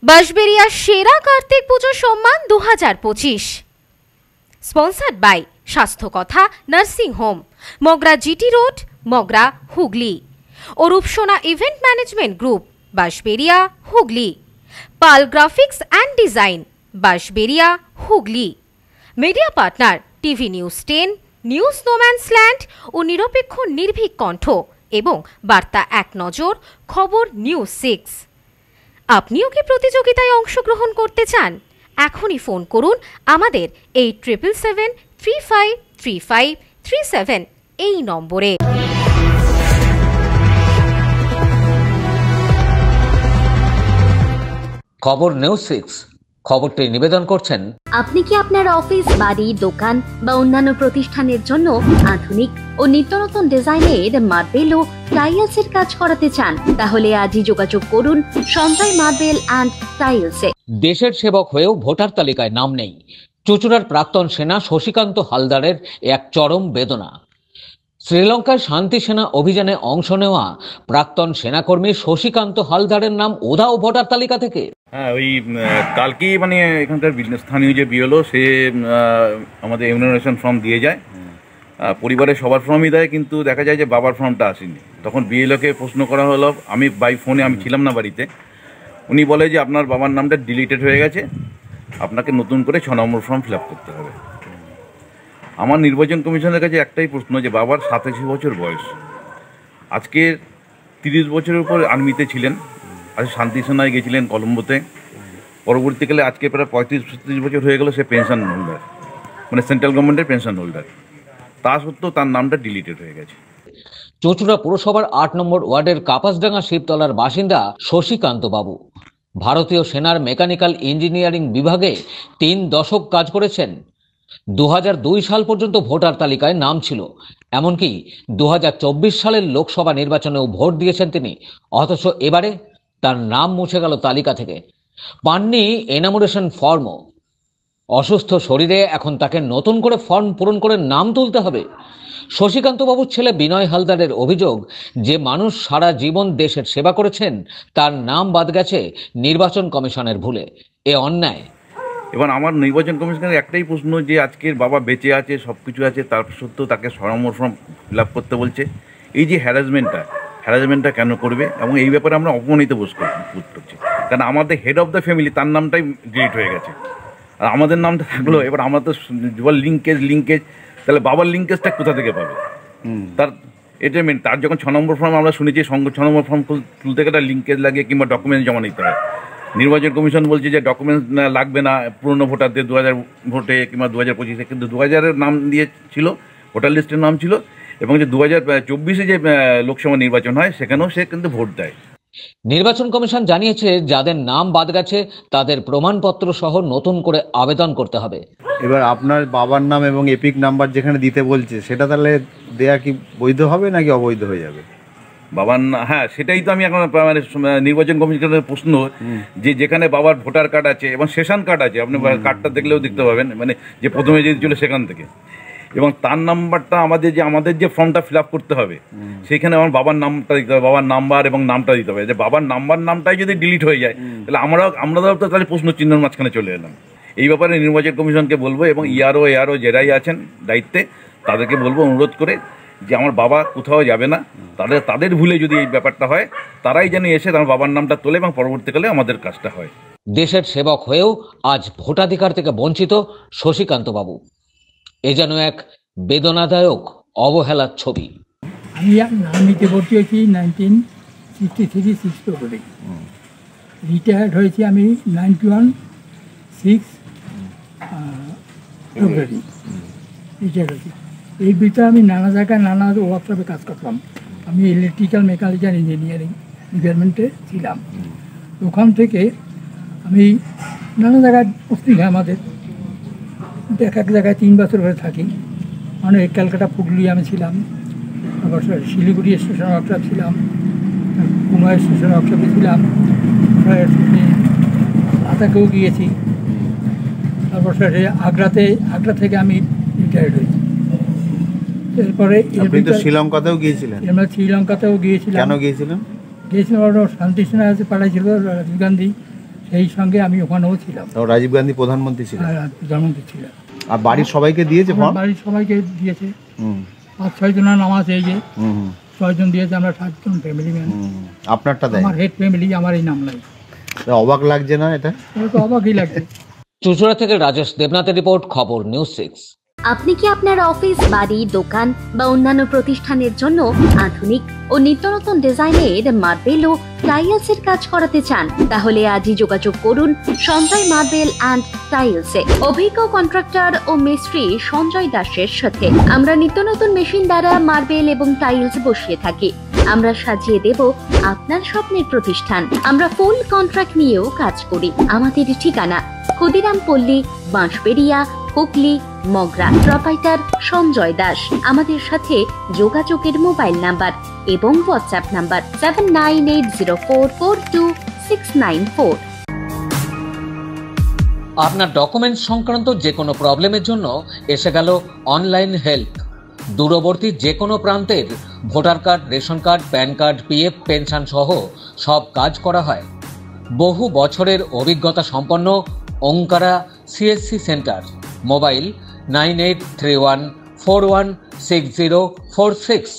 বাঁশবেড়িয়া সেরা কার্তিক পুজো সম্মান 2025 sponsored by স্বাস্থ্য কথা nursing home, Magra GT road, Magra, Hooghly ও Rupsona event management group, Bansberia, Hooghly. Pal graphics and design, Bansberia, Hooghly. Media partner TV news 10, news no man's land ও নিরপেক্ষ নির্ভীক কণ্ঠ এবং বার্তা এক নজর, খবর নিউজ 6। আপনিও কি প্রতিযোগিতায় অংশগ্রহণ করতে চান? এখনই ফোন করুন আমাদের 8777353537 এই নম্বরে। খবর নিউজ 6 খবরটি নিবেদন করছেন। আপনি কি আপনার অফিস, বাড়ি, দোকান বা অন্যান্য প্রতিষ্ঠানের জন্য আধুনিক ও নিত্য নতুন ডিজাইনের মার্বেল ও টাইলসের কাজ করাতে চান? তাহলে আজই যোগাযোগ করুন সঞ্জয় মার্বেল অ্যান্ড টাইলসে। দেশের সেবক হয়েও ভোটার তালিকায় নাম নেই, চুঁচুড়ার প্রাক্তন সেনা শশীকান্ত হালদারের এক চরম বেদনা। শ্রীলঙ্কায় শান্তি সেনা অভিযানে অংশ নেওয়া প্রাক্তন সেনাকর্মী শশীকান্ত হালদারের নাম উধাও ভোটার তালিকা থেকে। হ্যাঁ, ওই কালকেই মানে এখানকার স্থানীয় যে বিএলও সে আমাদের ইমিউনাইজেশন ফর্ম দিয়ে যায়, পরিবারের সবার ফর্মই দেয়, কিন্তু দেখা যায় যে বাবার ফর্মটা আসেনি। তখন বিএলওকে প্রশ্ন করা হলো, আমি বাই ফোনে, আমি ছিলাম না বাড়িতে, উনি বলে যে আপনার বাবার নামটা ডিলিটেড হয়ে গেছে, আপনাকে নতুন করে 6 নম্বর ফর্ম ফিল আপ করতে হবে। আমার নির্বাচন কমিশনের কাছে একটাই প্রশ্ন, যে বাবার 87 বছর বয়স, আজকে 30 বছরের উপর আর্মিতে ছিলেন, আজ শান্তি সেনায় গেছিলেন কলম্বোতে, পরবর্তীকালে আজকে প্রায় 35-36 বছর হয়ে গেল সে পেনশন হোল্ডার, মানে সেন্ট্রাল গভর্নমেন্টের পেনশন হোল্ডার, তা সত্ত্বেও তার নামটা ডিলিটেড হয়ে গেছে। চুঁচুড়া পুরসভার 8 নম্বর ওয়ার্ডের কাপাসডাঙ্গা শিবতলার বাসিন্দা শশীকান্ত বাবু ভারতীয় সেনার মেকানিক্যাল ইঞ্জিনিয়ারিং বিভাগে 3 দশক কাজ করেছেন। 2002 সাল পর্যন্ত ভোটার তালিকায় নাম ছিল, এমনকি 2024 সালের লোকসভা নির্বাচনেও ভোট দিয়েছেন তিনি। অথচ এবারে তার নাম মুছে গেল তালিকা থেকে, পাননি এনামোরেশন ফর্মও। অসুস্থ শরীরে এখন তাকে নতুন করে ফর্ম পূরণ করে নাম তুলতে হবে। শশীকান্ত বাবুর ছেলে বিনয় হালদারের অভিযোগ, যে মানুষ সারা জীবন দেশের সেবা করেছেন তার নাম বাদ গেছে নির্বাচন কমিশনের ভুলে। এ অন্যায়। এবার আমার নির্বাচন কমিশনের একটাই প্রশ্ন, যে আজকের বাবা বেঁচে আছে, সব কিছু আছে, তার সত্ত্বেও তাকে 6 নম্বর ফর্ম ফিল আপ করতে বলছে। এই যে হ্যারাসমেন্টটা কেন করবে? এবং এই ব্যাপারে আমরা অপমানিত বোধ করছি, কারণ আমাদের হেড অফ দ্য ফ্যামিলি, তার নামটাই ডিলিট হয়ে গেছে, আর আমাদের নামটা থাকলো। এবার আমরা তো লিঙ্কেজ, তাহলে বাবার লিঙ্কেজটা কোথা থেকে পাবে? তার এটা মেন, তার যখন 6 নম্বর ফর্ম আমরা শুনেছি 6 নম্বর ফর্ম তুলতে গেলে লিঙ্কেজ লাগে কিংবা ডকুমেন্টস জমা নিতে হয়। নির্বাচন কমিশন বলছে যে ডকুমেন্টস লাগবে না, পুরনো ভোটারদের 2000 ভোটে কিংবা 2025-এ, কিন্তু 2000-এর নাম দিয়েছিল, ভোটার লিস্টের নাম ছিল, এবং যে 2024-এ যে লোকসভা নির্বাচন হয় সেখানেও সে কিন্তু ভোট দেয়। নির্বাচন কমিশন জানিয়েছে, যাদের নাম বাদ গেছে তাদের প্রমাণপত্র সহ নতুন করে আবেদন করতে হবে। এবার আপনার বাবার নাম এবং এপিক নাম্বার যেখানে দিতে বলছে, সেটা তাহলে দেয়া কি বৈধ হবে নাকি অবৈধ হয়ে যাবে? বাবার হ্যাঁ, সেটাই তো আমি এখন মানে নির্বাচন কমিশনের প্রশ্ন, যে যেখানে বাবার ভোটার কার্ড আছে এবং সেশন কার্ড আছে, আপনি কার্ডটা দেখলেও দেখতে পাবেন, মানে যে প্রথমে যে ছিল সেখান থেকে, এবং তার নাম্বারটা আমাদের যে ফর্মটা ফিল আপ করতে হবে, সেখানে আমার বাবার নামটা দিতে হবে, বাবার নাম্বার এবং নামটা দিতে হবে। যে বাবার নামটাই যদি ডিলিট হয়ে যায়, তাহলে আমরাও তো তাহলে প্রশ্ন চিহ্নের মাঝখানে চলে এলাম। এই ব্যাপারে নির্বাচন কমিশনকে বলবো, এবং এআরও যারাই আছেন দায়িত্বে, তাদেরকে বলবো অনুরোধ করে, যে আমার বাবা কোথাও যাবে না, তাদের ভুলে যদি এই ব্যাপারটা হয়, তারাই যেন এসে তার বাবার নামটা তোলে এবং পরবর্তীকালে আমাদের কাজটা হয়। দেশের সেবক হয়েও আজ ভোটাধিকার থেকে বঞ্চিত শশীকান্ত বাবু, এ যেন এক বেদনাদায়ক অবহেলার ছবি। আমি আর্মিতে ভর্তি হয়েছি 1963 ফেব্রুয়ারি, রিটায়ার্ড হয়েছি আমি 91 ফেব্রুয়ারি রিটায়ার্ড হয়েছি। এই ভিতরে আমি নানা জায়গায় নানা ওয়ার্কশপে কাজ করতাম। আমি ইলেকট্রিক্যাল মেকানিক্যাল ইঞ্জিনিয়ারিং ডিপার্টমেন্টে ছিলাম। ওখান থেকে আমি নানা জায়গায় পোস্টিং হয় আমাদের, এক এক জায়গায় 3 বছর ধরে থাকি। মানে ক্যালকাটা পুরুলিয়া আমি ছিলাম, তারপর শিলিগুড়ি স্টেশন ওয়ার্কশপ ছিলাম, কুমার স্টেশন ওয়ার্কশপে ছিলাম, লাদাখেও গিয়েছি, তারপর আগ্রা থেকে আমি রিটায়ার্ড হয়েছি। এরপরে শ্রীলঙ্কাতেও গিয়েছিলেন? শ্রীলঙ্কাতেও গিয়েছিলাম। কেন গিয়েছিলেন? গিয়েছিলাম শান্তি সেনা পাঠাইছিল রাজীব গান্ধী, সেই সঙ্গে আমি ওখানেও ছিলাম, তো রাজীব গান্ধী প্রধানমন্ত্রী ছিলেন, আর প্রধানমন্ত্রী ছিলাম। আর বাড়ির সবাইকে দিয়েছে আমার ফর্ম? বাড়ির সবাইকে দিয়েছে, হুম 5-6 জনের নাম আছে, এই যে হুম হুম 6 জন দিয়েছে, আমরা 7 জন ফ্যামিলি ম্যান। হুম। আপনারটা দেয়? আমার হেড ফ্যামিলি, আমার এই নাম নাই। অবাক লাগছে না এটা? এটা তো অবাকই লাগছে। চুঁচুড়া থেকে রাজেশ দেবনাথের রিপোর্ট, খবর নিউজ 6। আপনি কি আপনার অফিস, বাড়ি, দোকান বা অন্যান্য প্রতিষ্ঠানের জন্য আধুনিক ও নিত্যনতুন ডিজাইনের মার্বেল ও টাইলসের কাজ করাতে চান? তাহলে আজই যোগাযোগ করুন সঞ্জয় মার্বেল অ্যান্ড টাইলসে। অভিজ্ঞ কন্ট্রাক্টর ও মিস্ত্রি সঞ্জয় দাসের সাথে আমরা নিত্যনতুন মেশিন দ্বারা মার্বেল এবং টাইলস বসিয়ে থাকি। আমরা সাজিয়ে দেব আপনার স্বপ্নের প্রতিষ্ঠান। আমরা ফুল কন্ট্রাক্ট নিয়েও কাজ করি। আমাদের ঠিকানা ক্ষুদিরাম পল্লী, বাঁশবেড়িয়া, হুগলি, মগরা। প্রোপাইটার সঞ্জয় দাস। আমাদের সাথে যোগাযোগের মোবাইল নাম্বার এবং হোয়াটসঅ্যাপ নাম্বার 7980442694। আপনার ডকুমেন্টস সংক্রান্ত যে কোনো প্রবলেমের জন্য এসে গেল অনলাইন হেল্প। দূরবর্তী যে কোনো প্রান্তের voter card, ration card, pan card, PF, pension সহ সব কাজ করা হয়। বহু বছরের অভিজ্ঞতা সম্পন্ন ওঙ্কারা সিএসসি সেন্টার। মোবাইল 9831416046।